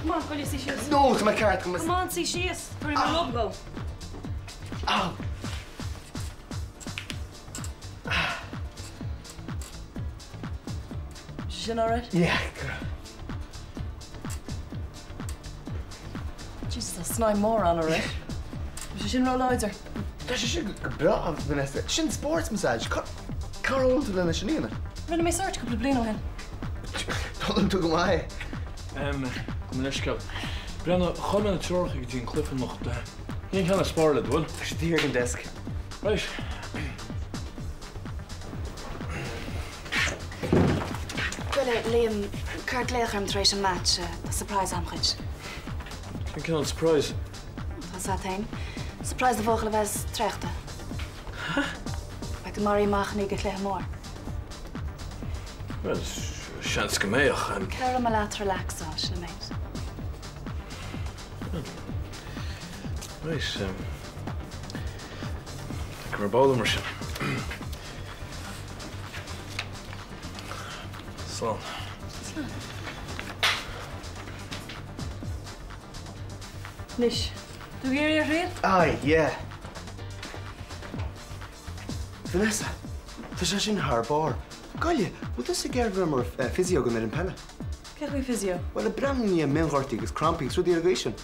Come on, will you see shoes? No, to my car. Come on, see shoes. Where my love go? Oh. Is she all right? Yeah, girl. Jesus, that's 9 more on her, right? Is she in roll loads or? She should go bra, Vanessa. She's in sports massage. Carol to the Shanina. Rinne me search couple of blino hen. Don't do my. Minister, Brenna, ga met het zorgen dat je in Cliffen nog de. Je kan het sparen, wel? Is het hier in desk? Right. Liam, Kirk Leilchem treis een match. The surprise am rich. Ik kan het surprise. Wat dat heen? Surprise de volgende was trechte. Huh? Bij de Marie mag niet het more. Wel, chance gemeig. Carol me laat relaxen als je het meent. Wees, ik ben boven maar. Slaan. Nish, doe je hier weer? Yeah. Vanessa, het is in haar bar. Galje, wat is de gerber physio gaan met een penne? Kijk wie physio. Wel, een bram niet milhortig is cramping through the irrigation.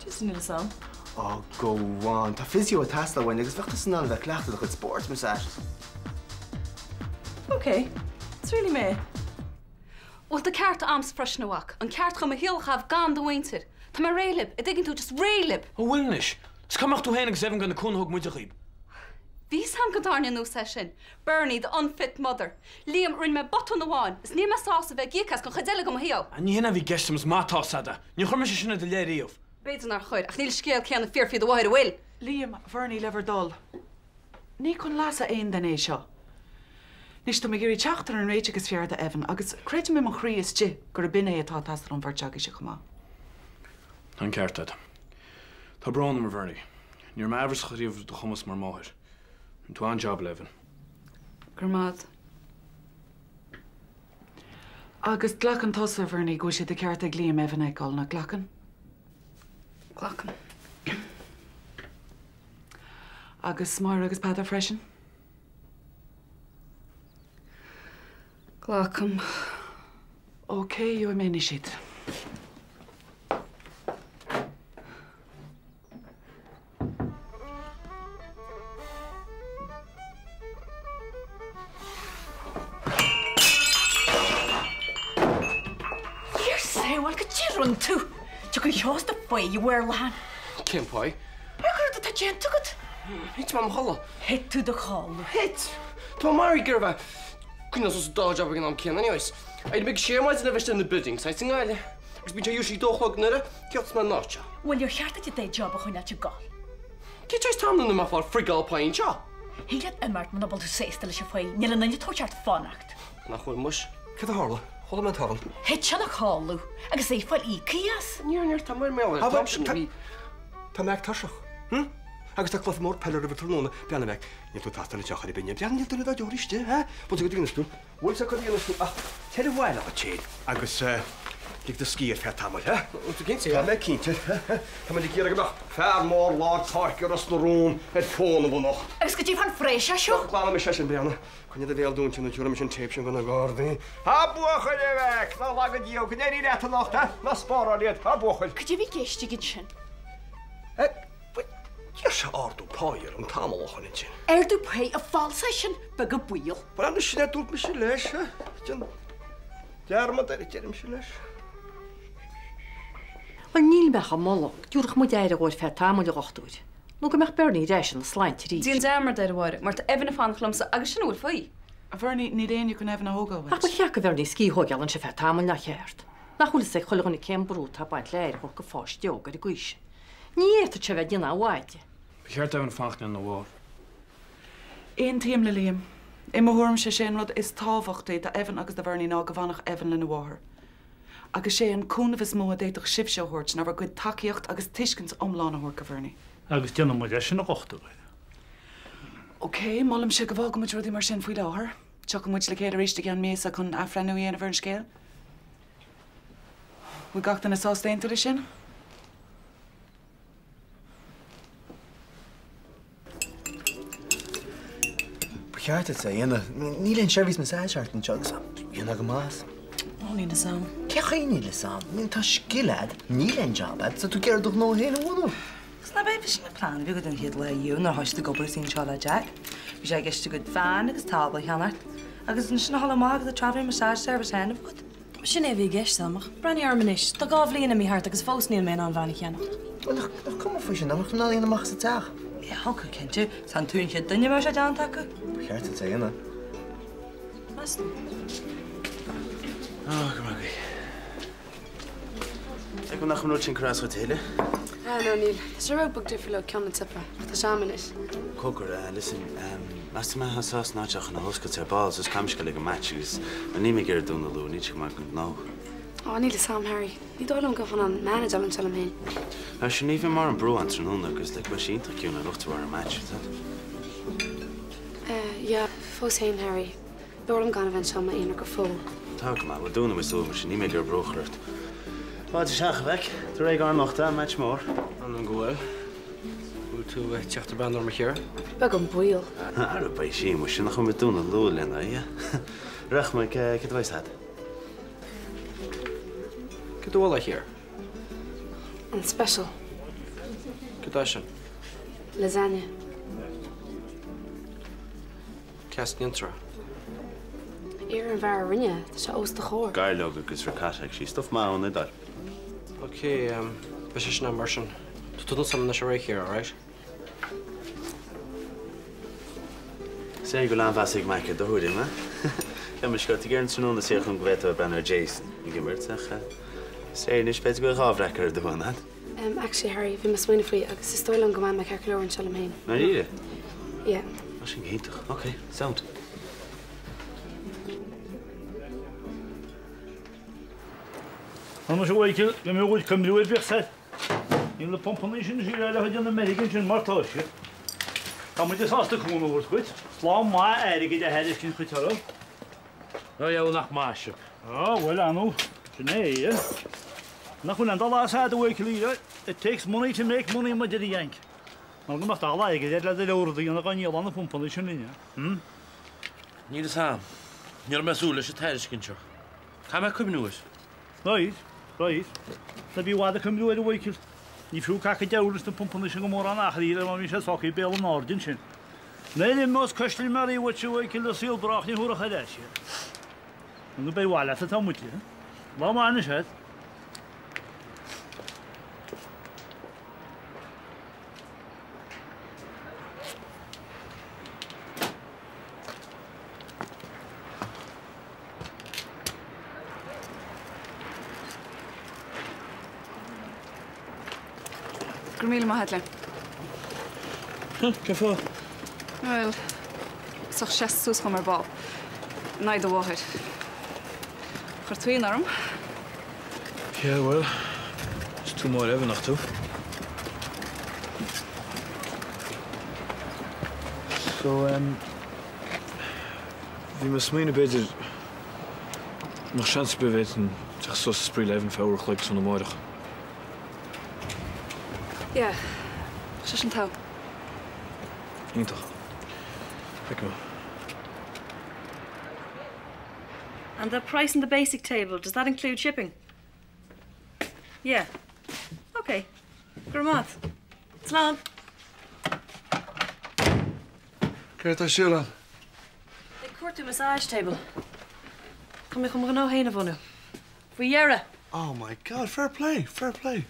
Just een little song. Oh, go on. Ta physio het haast dat wanneer is wacht eens naar de klachten dat het sports massages. Okay, it's really me. Well, the cart arms fresh na wak. An cart come a hill have gone the winter. Ta ma railib, it digging to just railib. Oh, wilnish. Ska mag toe heen zeven gaan de koen hoog moet je riep. Wie sam gedarnia no session? Bernie, the unfit mother. Liam rin me bot on the one. Is near my sauce of a geekas kon gedelig om heel. En je wie gestums matas hadden. Je gaat me je de leer of. Beter naar goeie. Ach, niet scheel kan fear for the wide will. Liam, Vernie lever dol. Ní kon lasa een dan é seo. Nis to me géirí teachtar an réite agus fearda Evan, agus creid me mo chrí is tí gur binné atá tastar an bharteag is chumá. An ceartad. Tá braun mar bharni. Níor mavers charíomh do chumas mar máthir. An tú an job leven. Gur mad. Agus glachan tosa Vernie go sé de ceart ag Liam Evan ag gáil na glachan. Glachan. Agus mar agus pad freisin. Glachan. Okay, you mé siad. Well, could you run too? You could use the way you were, Lan. Kim Poi. How could that gent took it? Hit mam holla. Hit to the call. Hit. To Mary Gerva. Couldn't also dodge up again on Kim anyways. I'd big share might never in the building. So I think I was be usually do hog nera. Gets my notch. Well, you're here to day job when that you go. Get just time on the map for friggle pine cha. He get a mark manable to say still your way. Near and you touch out fun act. Na goeie mush. Get the harle. Hold him at harle. Hit you the call, Lou. I can say for Ikias. Near tam my mail. Tá meag tasach. Agus tá cloth mór peile a tróna beanna meag. Ní tú tastal na teachar binne. Beanna tú na dúiriste, ha? Bú go dtína stú. Bhil sa go dtína stú. Tead bhhaile a chéad. Agus lig de skier fe tamil, ha? Tú ginn sé. Tá me cínte. Tá me gur agach. Fer mór lá táir as na rún et fóna bú noch. Agus go dtí fan freish seo. Chlána me sesin beanna. Chunne de bhéal dúnte na dúra me sin tape sin gona gardaí. Ha bucha le vek. Na lagad dío go déirí réta nacht, ha? Na spára liad. Ha bucha. Could you be geistig in sin? Yes, ardú páir an tamálachan in sin. Do pay a false session, bag a wheel. But I'm just dúirt me sin leis, ha? Dearmad ar dearm sin leis. Wel níl bech a mollach, dúrach mu éidir goir fe tamil gochtúir. Nú go meach Bernie réis an sláint rí. Dín damer de war, maar te even fan glumsa agus sin úl foi. Vernie, ní réon you can have na hoga Ach, bud cheach a Vernie cí hogeal an se fe tamil nach chéart. Nach chuúla sé chola cem brú tá baint léir chuir go fáis deog ar a gúis. Ní éirta se bheith dina bháide. Begeart even fachne in de war. Éon tíam le Liam. I mthúm sé sin rud is tábhachtaí de Evan agus de Vernie ná go bhannach Evan le na bháthair. Agus sé an cúnamhas mó a déitoch sibseoirt ná bhar go takeíocht agus tuiscint omlána thuir go Vernie. Agus déanam mu sin na gochtú. Okay, mollim sé go bhá go muid rudí mar sin faoi láthair. Teach muid le céad éiste gan méasa chun afrenú íana bhar an scéal. We gacht in a sostain to the shin? Bejaart het zei, niet in Chevy's massage art en chugs. Je nog een maas. Oh, niet de samen. Kijk je niet eens aan? Mijn tas gilad, niet in job. Het zou keer toch nog heen wonen. Snap je een plan? We gaan hier naar jou, naar huis te kopen zien Charlotte Jack. We zijn gisteren goed fan, ik is tafel gaan. Agus is nog allemaal de traveling massage service heen of goed. Sin é bhí gceistamach. Brenn armanis, Tá gá bhbliana mí hart agus fós níl mé an bhainna cheannach. Nog kom voor je nog naar in mag ze dag. Ja, hoe kent je? Zijn toen je dunne was het aantakken? Bejaart het zei, Wat? Oh, kom maar. Ik wil nog een nootje in kruis getelen. Ah, no, Neil. Is er ook te veel kan het zeppen? Dat samen is. Koker, listen, als je mij zoals na je naar huis gaat ter bal, dus kan je gelijk een match is. Maar niet meer keer doen de loon, niet gemaakt met nou. Oh, Neil, Sam, Harry. Niet doorlopen kan van een manager aan het heen. Als je niet meer maar een bro aan het doen, dan is het machine dat je naar lucht waar een match is. Ja, volgens heen, Harry. Doorlopen kan eventueel maar één keer vol. Tak maar, we doen hem zo, maar je niet meer keer bro gerucht. Wat is je weg? Toen ik aan nog daar, match more. En dan go Hoe toe tjacht de baan door met hier? Bag een boeil. Ah, dat bij je moest je nog een doen een loon en ja. Rug maar, ik het wijs had. Ik doe wel hier. Een special. Kedasje. Lasagne. Cast intra. Eer en waar rinje, het is oost te goor. Geil ook, ik is verkaas, ik zie stof maar aan daar. Oké, best naar Martian. Tot ons samen naar Sraith hier, alright? Zeg ik aan vast ik maak het door, hè? Ja, maar schat, ik ga niet doen dat ze gewoon geweten hebben aan Jason. Ik heb het zeggen. Zeg, niet spijt ik wel afrekken doen, hè? Actually, Harry, we moeten winnen voor je. Het is toch lang gemaakt met Kerkloor en Shalom heen. Nou, hier? Ja. Als je heen toch? Oké, sound. Anders weet je, je moet goed komen uit wegzet. In de pompen is in China, dat je in Amerika in Marthausje. Dan moet je zelfs de groene wordt goed. Slaan maar eigenlijk de hele kind goed hallo. Nou, jou nog maasje. Oh, well, I know. Nee, hè. Nog een aantal laatste uit de week geleden. It takes money to make money, maar dit yank. Maar dan mag het al eigenlijk, dat laat het horen, dan kan je al aan de pompen is in, ja. Niet samen. Je bent zo, als je thuis kunt. Ga maar komen nu eens. Right, right. Dat je wat komt door de week. Die vroeg ik jou dus de pompen is gewoon aan achter, maar we zijn zo geen bellen naar dinsen. Nee, die moest kosten maar wat je week in de ziel bracht, niet horen gedaan. En dan ben je wel laten het moet je. Laat maar eens het. Gurmíle má headle. Kefo? Wel, soch chest soos van bal. Naid de water. Chor twee arm. Ja, wel. Is toe mooi hebben nog toe. Zo, wie moet mij een beetje nog chance beweten, zeg zo spree leven voor gelijk zo'n morgen. Ja, zes en touw. Niet toch? Kijk maar. And the price on the basic table, does that include shipping? Yeah. Okay. Gramat. Slaan. Kijk daar Sheila. Ik hoort de massage table. Kom ik om er nou heen van u. Voor jaren. Oh my god, fair play, fair play.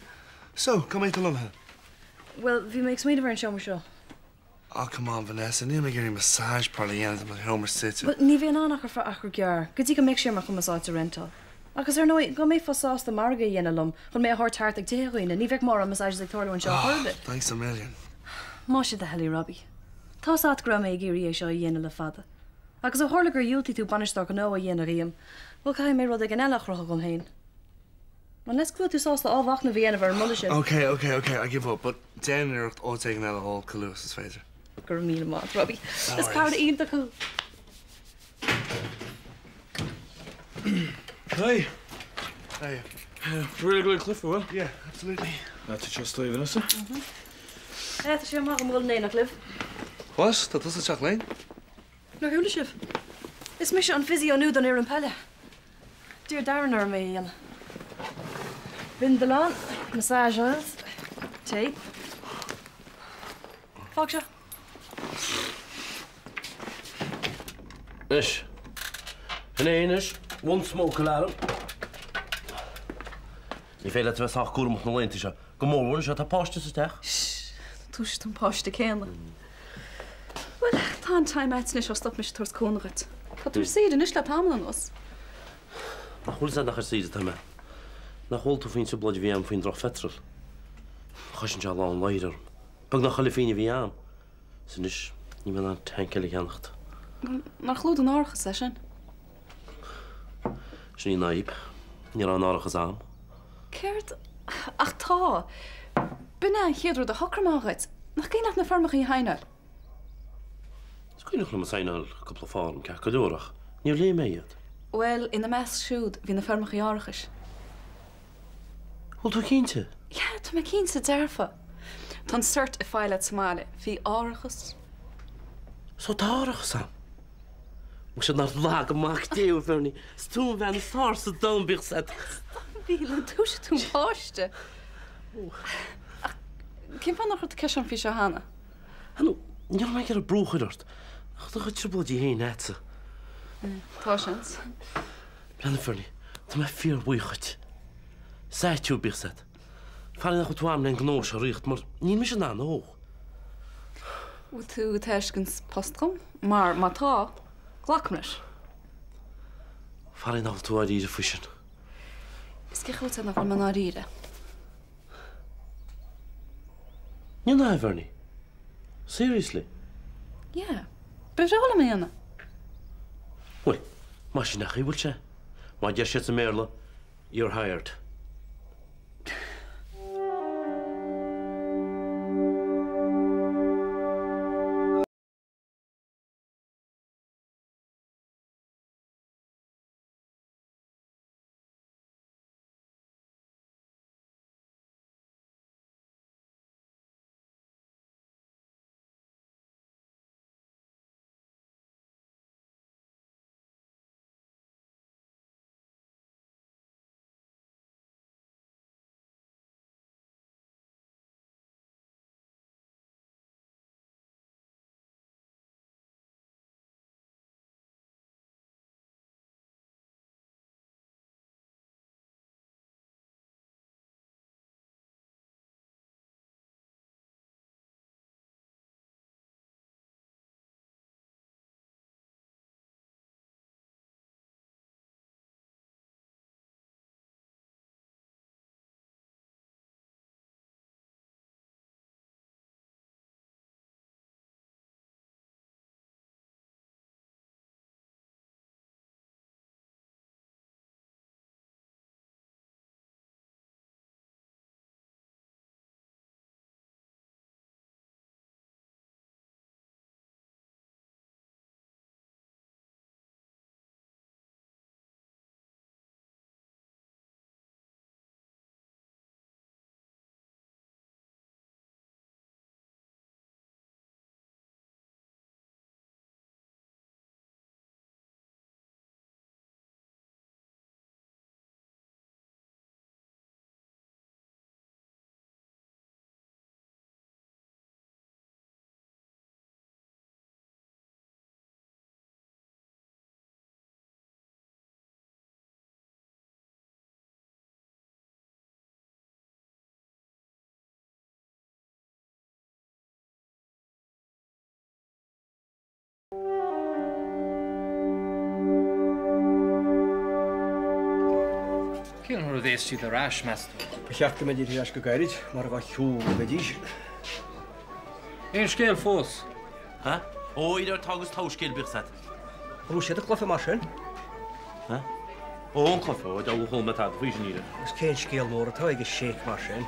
So, kom mee te Londen. Well, wie makes me the show me show? Oh, come on, Vanessa. Neem ik hier een massage party aan met Homer zitten. But niet weer aan voor 8 jaar. Kunt je make sure maar kom massage rental. Agus nooit go mee voor saus de marga jenelum. Gewoon mee hard hartig te heroin en niet weg maar massage de torlo en show herbit. Thanks a million. Moshe de heli Robbie. Tás at gra me giri e show jenele fada. Agus a horliger yulti tu banistar no a jenerium. Wel kai me rod ik en elach roch om heen. Maar let's go to saus de afwachten of Vienna voor mullish. Okay, I give up. But Dan er all taken out of all Calus's face. Gurmíle má, Robbie. Let's power the eat the cool. Hey. Hey. Really good cliff, well? Yeah, absolutely. That's just leaving us. Tá sé má bhfuil néna libh. Was? Dat was het Jacqueline? Nó thuúla sibh. Is mis an physio nuúd an ar an peile. Dúr daran ar mé dhéana. Binn de lán, massage oils, tape. Fág seo. Ish. Yn einish, one smoke alarm. Ni fel at fes ach gwrmwch na leinti sio. Gymorwn sio ta post ys ydech. Túis an páiste céanna. Well, tá an time etnis o stop mis tors cónagat. Tá túr síad is le tamlan os. Na chwl sa nach ar sydd yma. Na chwl tu ffyn sy'n blod fi am ffyn droch fetrol. Chos yn jala o'n leir. Bag na chali ffyn i fi am. Sy'n is, ni mynd an tenkel i ganacht. Mar chlúd an áchas é sin. Sy'n ni naib. Ni ran arachas am. Ceirt, ach tá. Buna an chéadrú de hocramágat. Nach céanach na farmach í haine. Sgwynwch na masainal couple of farm ca cadwrach. Ni o le meiad. Wel, in de mes siúd hí na farmach í áchas. Wel, tu cínte? Ja, tu me cínte derfa. Tan cert y ffail at Somalia, fi áchas. So darachas am? Mwys yna'r lag y mac dew fewn ni. Stwn fe'n thars y dyn bych set. Bílan, tú sé tún páiste. Cyn fan nach chut ceisian fi seo hana? Hanw, ni'r mae'n gyda'r brwch ydwrt. Ach, ddech chi'n trybod i hyn eto. Tá sians. Bian y ffyrni, dyma ffyr wychot. Set yw bych set. Farin ach o twam na'n gnos o richt, maar ni'n mis yna no. Wyt tú teisgans postcom? Mar tá, glacmris. Farin ach o twad i'r ffysyn. Is ge goed zijn nog een man rieden. Ni'n na, Fernie. Seriously? Ja, ben je alle mee. Wel, maar je nach wil je. Maar je zit merle, you're hired. Cyn hwnnw ddes sydd yr as, mast. Bechiach gymryd i'r as gygarid, mae'r gall hw wedys. Ein sgel ffos. Ha? O, i'r tagus taw sgel bych set. Rwysedd y cloff y marsen? Ha? O, yn cloff o, daw hwl met tad, fwy sy'n i'r. Ys cael sgel mor y taig y shake marsen.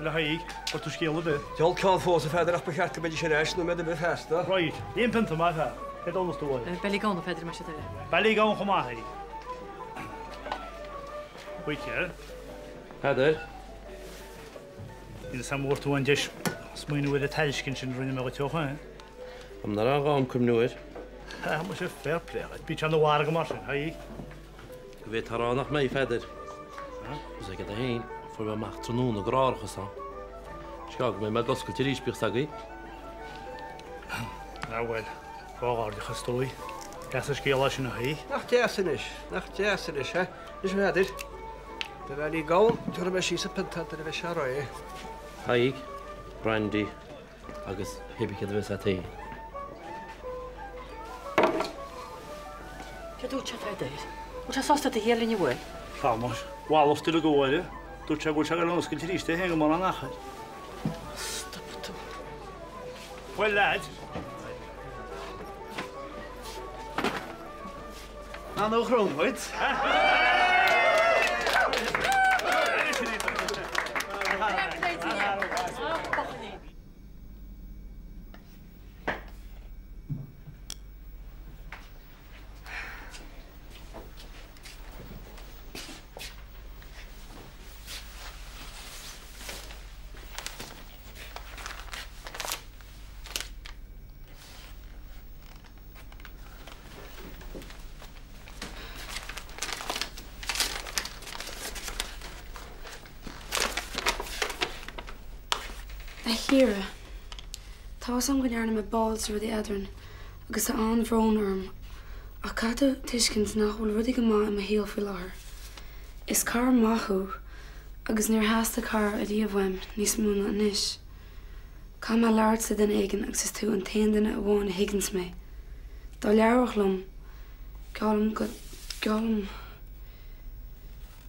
Yna haig, o'r tu sgel y beth. Diol cael ffos y ffedr ach bechiach gymryd i'r as, nhw'n meddwl beth hesta. Right, un pint yma fa. Hed olwys dwy. Beli gawn o ffedr ma siadau. Beli gawn chwma haig. Weekend. Heather. In some more to one dish. Smoin with a Talishkin in the Military. I'm not going to come to it. How much a fair play? I'd be on the water machine, hey? Weet haar aan nog mee verder. Dus ik ga erheen voor mijn macht te doen, een graag gestaan. Schak me met dat sculptuur speelt Nou wel, waar je gestooi? Dat is geen lasje nog, hè? Nacht jasenish, hè? Is we hadden. De wel die gauw, toen we schiessen pentat de wesharoe. Haig, brandy, agus heb ik het wel zat heen. Wat doet je verder? Wat is dat de hele nieuwe? Vamos, wal of te gooien. Doet je goed zeggen ons sculptuur te hangen maar aan nacht. Stop het. Well, lad. Nou, nog groen, hoort. Here, tá sam go dearna me balls ru the edrin, agus tá an bhrónarm, a cadú tuiscint nach bhfuil rudí go má am a héal fi láthair. Is car maithú, agus níor heasta car a díomhhaim níos múna anis. Cá me leart sa den éigen agus is tú an tain duine a bháin a higgins mé. Tá leabhach lom, gealm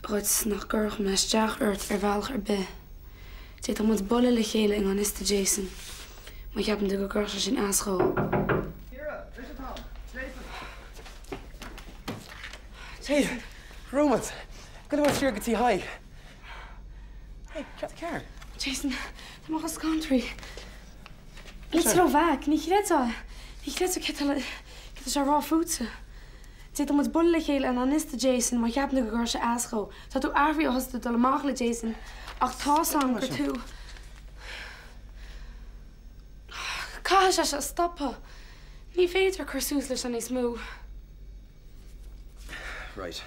ruid nach gurch me isteach ort bhealach be. Zit om het bolle le gele in aan is te Jason. Maar je hebt hem de cursus in aanschool. Hey, Roman. Gonna watch your guitar high. Hey, get the car. Jason, dat mag als country. Niet zo vaak, niet gered. Niet gered zo ketelen. Ik heb zo raw voeten. Zit om het bolle le gele en aan is te Jason. Maar je hebt hem de cursus in aanschool. Dat doe Arvi als het allemaal le Jason. Ach, tá sang go tú. Cá se stoppa. Ní féidir chusús leis an is mú. Right.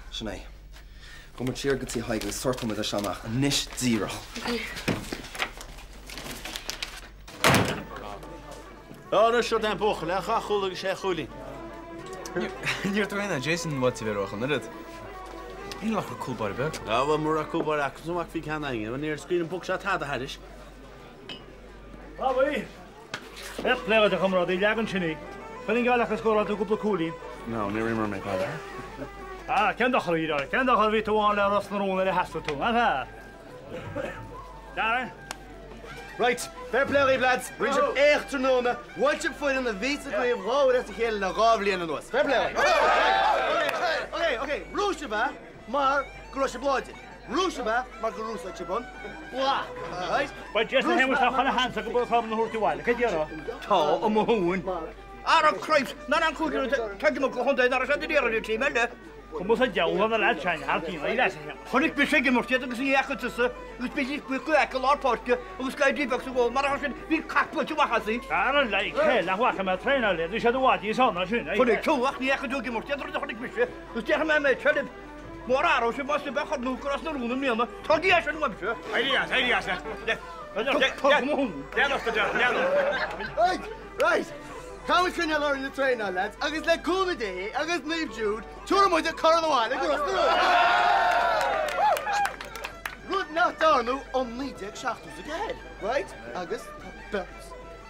Sinead. Go mar tíir go tí haig agus sortam a seamach a níos zero. Oh, shut down, bochel. I ga goed zeggen, goeie. Níor tuaine Jason wat bhí roichan, na it. Íon lech go coolbar be? Ja, bhfuil mar a coolbar ach, so mac fi can aige, bhfuil níor scrín an book shot had a hadis. Ah, bhí. Het plege de gamra die legan sinní. Fan gáach a scóra tú gúpla coolí. No, níor mar me padar. Ah, ceannachar ídar. Ceannachar bhí túháin le ras na róna le heasta tú. Ah, Darren? Right, fair play, lads. Bring up echt te noemen. Watch je voor in de wiese kun je vrouwen dat zich heel naar Ravli en ons. Fair play. Oké. Roosje ba, maar grosje bloedje. Roosje ba, maar geroes dat je bon. Wah. Right. But just him was nog aan de hand, zo gebeur van de hoortje wel. Kijk hier hoor. Ta, om mijn hoen. Arab cripes, na dan goed kijk je me gewoon daar naar de deur die melde. Kom ons jou van de laat zijn, halt hier, laat zien. Kon ik beschikking mocht je dat je echt tussen. Dus ben je goed lekker laat parken. Hoe ska je die box gewoon, maar als je wie kapot je mag zien. Ja, lijkt heel, dan wacht met trainer, dus je doet wat je zal nou zien. Kon ik toe wacht, niet echt doen mocht je dat ik beschik. Dus tegen mij met Philip. Maar als je was de weg gaat nu kras naar roen meer, maar toch die is er nog beschik. Elias. Ja, dat is de ja. Right. How we can you learn the train now, lads? I guess like cool day, I guess leave Jude. Tour with the car on the wall. Like us through. Root not down now, only dick shafters again, right? I guess bells.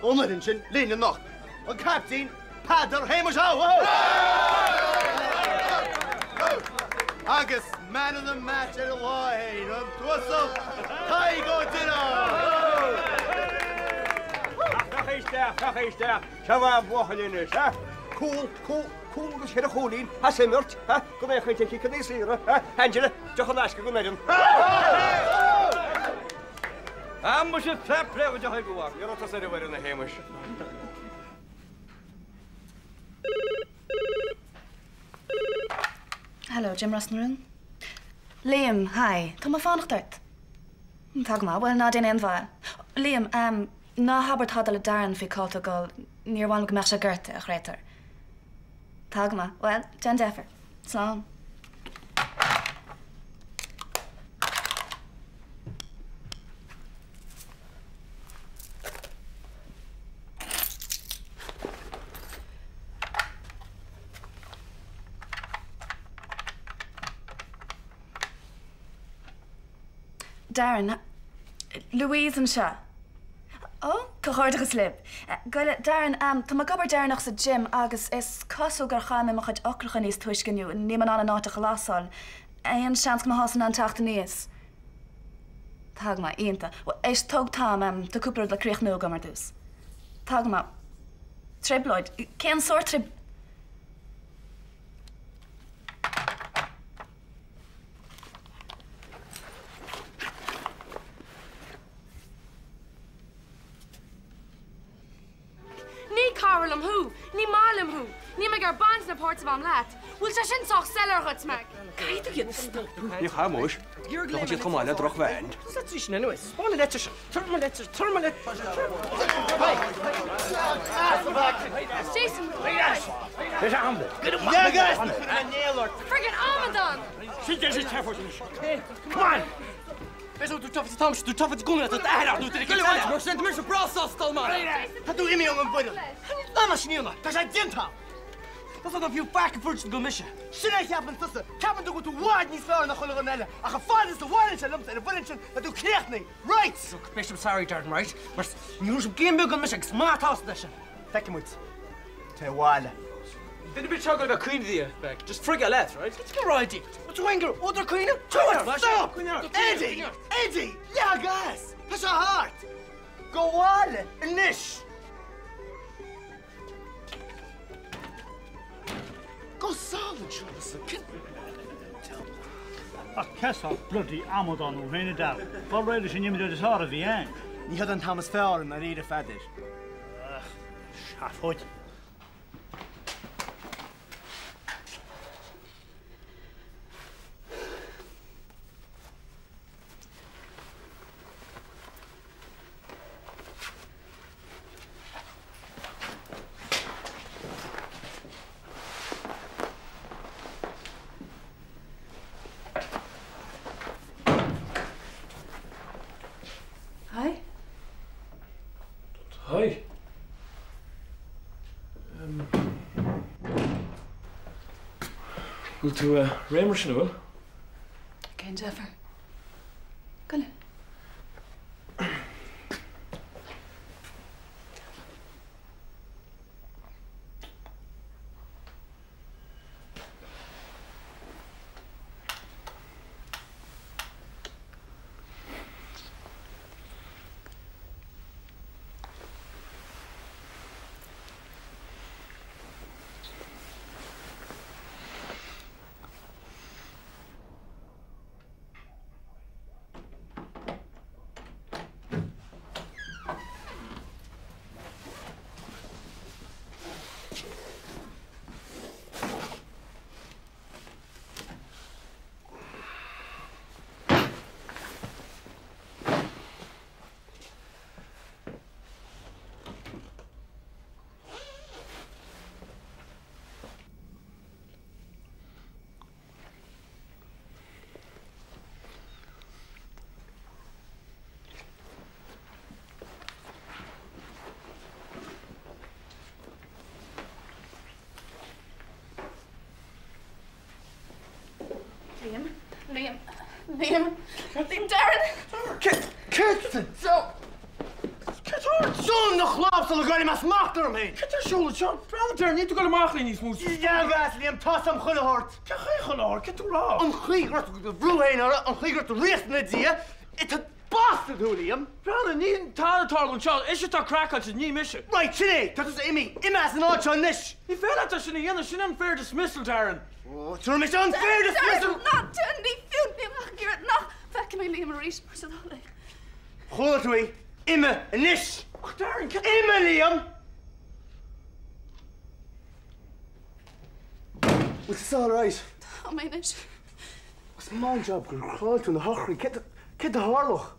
Only engine, leaning knock. On captain, paddle, Hamish out. I guess man of the match at the line. What's up? How you going to Ach, is daar. Zou we wachten in is, hè? Cool, dus je de goed in. Hij is murt, hè? Kom maar, geen tekje, kan niet zien, hè? Angela, toch een lasje, kom met hem. Hij moet je fair play met je heugen wachten. Je rot er weer in de hemels. Hello, Jim Rasnarin. Liam, hi. Tá má fánach dort. Tag má, well ná déine anmhail. Liam, ná habar tá le daran fi cáta gáil níor bhain go meach sé gurte a chrétar. Tag má, well, Jan Jeffer. Slán. Darren, Louise and Shaw. Oh, cohordige slip. Goile, Darren, tá má gobar Darren nach sa gym agus is cosú gur chaim mo chud ocrachan níos tuiscinniu in níman an náta chalásáil. Éon seans go hásan an teachta níos. Tag má, ionta. Éis tóg tám tá cúpla le críoch nó gamar dús. Tag má. Tribloid. Cén sort trib... Carolum who? Ní Marlum who? Ní me gur bans na ports of am lat. Will se sin soch seller huts meg. Kijk you stop. Je gaat moes. Nog je gewoon net terug wijn. Zet zich nou eens. Spannen netjes. Turmalet. Jason. There's a humble. Yeah, guys. Friggin' Amadan. Sit there, sit there. Come on. Wees ook doe tof het gonger dat daar doet ik. Jullie maar zijn mensen brassas stal man. Dat doe je mee om een boedel. Laat maar sneeuwen. Dat is dit ha. Dat is nog veel vaker voor te gomischen. Sinai hebben tussen. Kappen doe goed waard niet veel naar Hollandelle. A gevaar is de waarheid en de willentje dat doe krijgt niet. Right. Look, Bishop sorry Darren, right? Maar nu is op geen bug gomischen. Smart house dashen. Take him uit. Te wale. Then a bit chocolate got queen the back. Just frigga left, right? Let's get right. What's winger? Other queen? Stop! Eddie! Yeah, guys! That's a heart! Go wale! Nish! Go solid, Charles. Kessel, bloody Amadan over in the dal. Already she knew me the sort of the end. Ni had an Thomas Fowler and I read a fadder. Shaffoot. Hi. Go to Ramerson, will? Ken Jeffer. Go on. Liam, Darren. Kirsten, zo. Zo'n nog glaap zal ik alleen maar smaak door hem heen. Get your shoulder, John. Brother Darren, niet te gaan maken in die smoes. Ja, guys, Liam, tas hem gehoord. Ja, geen gehoord. Get to raw. Een giegert de vloer heen, een giegert de rest net zie je. Het is bastard, hoe Liam. Brother, niet een talentargon, John. Is het toch crack als het niet missen? Right, Sinead, dat is Amy. Emma is een oud John Nish. Je veel dat tussen die en een unfair dismissal, Darren. Oh, turn me on fair dismissal. Not turn die field, Liam. Geert, nog. Vek mij Liam Maurice, maar ze dat Goed, hoe? Emma en Nish. Oh, Darren, get Emma, Liam. It's all right. Oh, my Nish. Small job gur cháilú na hochraí, ce a hálach.